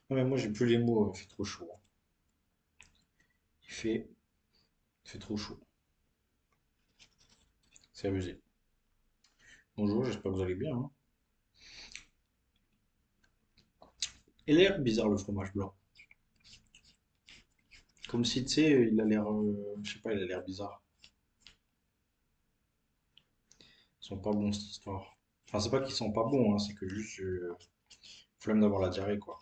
Non, mais moi, j'ai plus les mots, il fait trop chaud. Il fait, il fait trop chaud. C'est abusé. Bonjour, j'espère que vous allez bien, hein. Il a l'air bizarre, le fromage blanc. Comme si, tu sais, il a l'air, je sais pas, il a l'air bizarre. Ils sont pas bons, cette histoire. Enfin, c'est pas qu'ils sont pas bons, hein, c'est que juste, flemme d'avoir la diarrhée, quoi.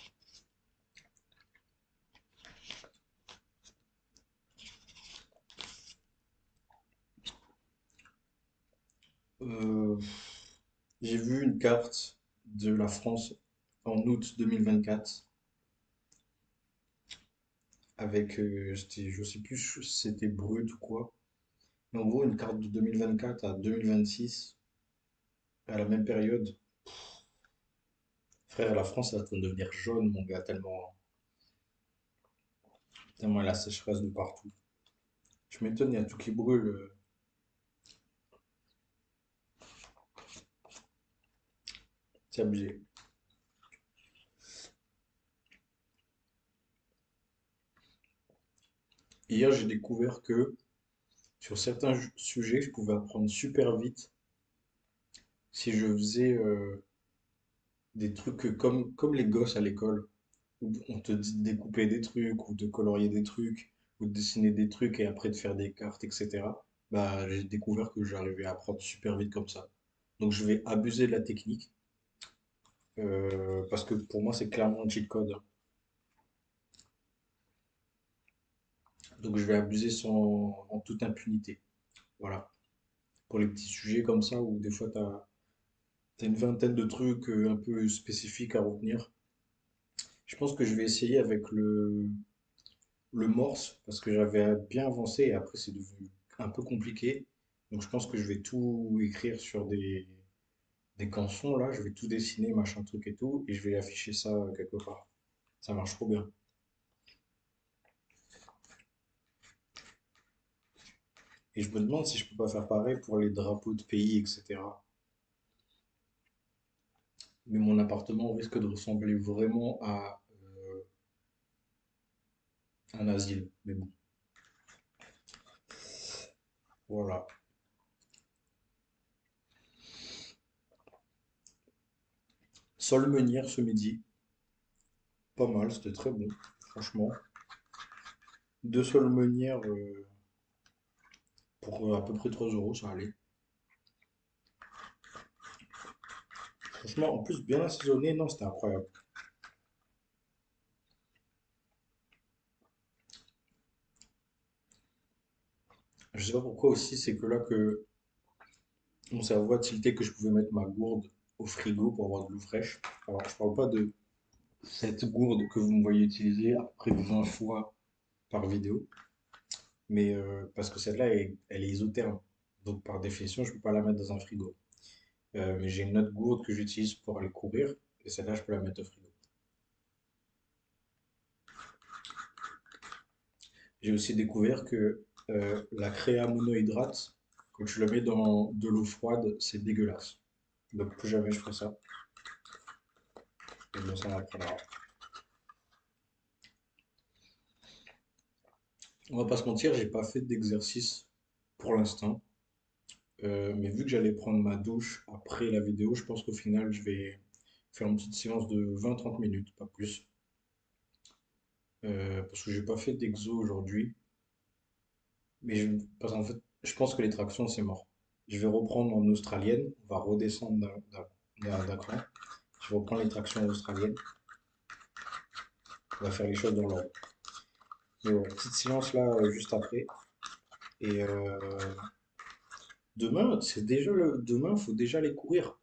Euh, j'ai vu une carte de la France en août 2024 avec, je sais plus si c'était brut ou quoi. Mais en gros, une carte de 2024 à 2026, à la même période. Frère, la France est en train de devenir jaune, mon gars, tellement il y a la sécheresse de partout. Je m'étonne, il y a tout qui brûle. C'est abusé. Hier, j'ai découvert que sur certains sujets, je pouvais apprendre super vite si je faisais des trucs comme les gosses à l'école, où on te dit de découper des trucs, ou de colorier des trucs, ou de dessiner des trucs et après de faire des cartes, etc. Bah, j'ai découvert que j'arrivais à apprendre super vite comme ça. Donc, je vais abuser de la technique, parce que pour moi, c'est clairement un cheat code. Donc, je vais abuser en toute impunité. Voilà. Pour les petits sujets comme ça, où des fois, t'as une vingtaine de trucs un peu spécifiques à retenir. Je pense que je vais essayer avec le morse, parce que j'avais bien avancé et après c'est devenu un peu compliqué. Donc je pense que je vais tout écrire sur des cançons là, je vais tout dessiner, machin truc et tout, et je vais afficher ça quelque part. Ça marche trop bien. Et je me demande si je peux pas faire pareil pour les drapeaux de pays, etc. Mais mon appartement risque de ressembler vraiment à un asile. Mais bon, voilà. Sol meunière ce midi. Pas mal, c'était très bon, franchement. Deux sols meunières pour à peu près 3 euros, ça allait. Franchement, en plus, bien assaisonné, non, c'était incroyable. Je sais pas pourquoi aussi, c'est que là que mon cerveau a tilté que je pouvais mettre ma gourde au frigo pour avoir de l'eau fraîche. Alors, je parle pas de cette gourde que vous me voyez utiliser à peu près 20 fois par vidéo, mais parce que celle-là, elle est isotherme. Donc, par définition, je peux pas la mettre dans un frigo. Mais j'ai une autre gourde que j'utilise pour aller courir, et celle-là, je peux la mettre au frigo. J'ai aussi découvert que la créa monohydrate, quand tu la mets dans de l'eau froide, c'est dégueulasse. Donc plus jamais je ferai ça. Et bon, ça m'apprendra. On va pas se mentir, j'ai pas fait d'exercice pour l'instant. Mais vu que j'allais prendre ma douche après la vidéo, je pense qu'au final, je vais faire une petite séance de 20-30 minutes, pas plus. Parce que j'ai pas fait d'exo aujourd'hui. Mais parce qu'en fait, je pense que les tractions, c'est mort. Je vais reprendre en australienne. On va redescendre d'un cran. Je vais reprendre les tractions australiennes. On va faire les choses dans l'ordre. Mais ouais, petite séance là, juste après. Et demain, c'est déjà le. Demain, faut déjà aller courir.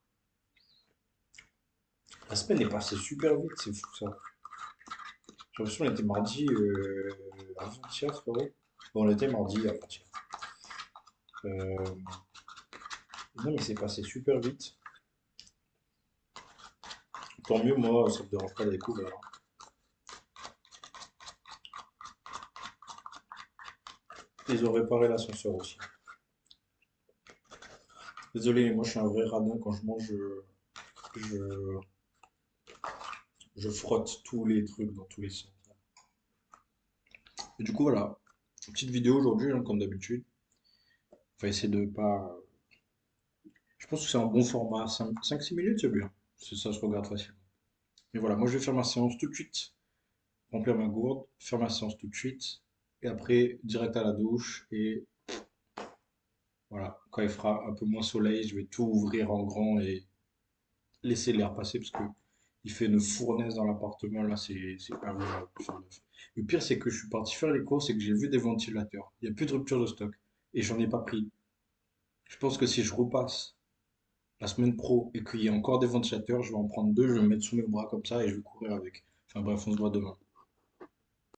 La semaine est passée super vite, c'est fou ça. J'ai l'impression qu'on était mardi avant-hier, frérot. Bon, on était mardi avant-hier. Euh, non, mais c'est passé super vite. Tant mieux, moi, ça me dérange pas d'aller courir, hein. Ils ont réparé l'ascenseur aussi. Désolé, moi je suis un vrai radin quand je mange. Je, Je frotte tous les trucs dans tous les sens. Et du coup, voilà. Petite vidéo aujourd'hui, hein, comme d'habitude. On va essayer de pas. Je pense que c'est un bon format. 5-6 minutes, c'est bien. Ça se regarde facilement. Mais voilà, moi je vais faire ma séance tout de suite. Remplir ma gourde, faire ma séance tout de suite. Et après, direct à la douche. Et voilà, quand il fera un peu moins soleil, je vais tout ouvrir en grand et laisser l'air passer parce que il fait une fournaise dans l'appartement. Là, c'est pas agréable de faire neuf. Le pire, c'est que je suis parti faire les courses et que j'ai vu des ventilateurs. Il n'y a plus de rupture de stock. Et j'en ai pas pris. Je pense que si je repasse la semaine pro et qu'il y a encore des ventilateurs, je vais en prendre deux, je vais me mettre sous mes bras comme ça et je vais courir avec. Enfin bref, on se voit demain.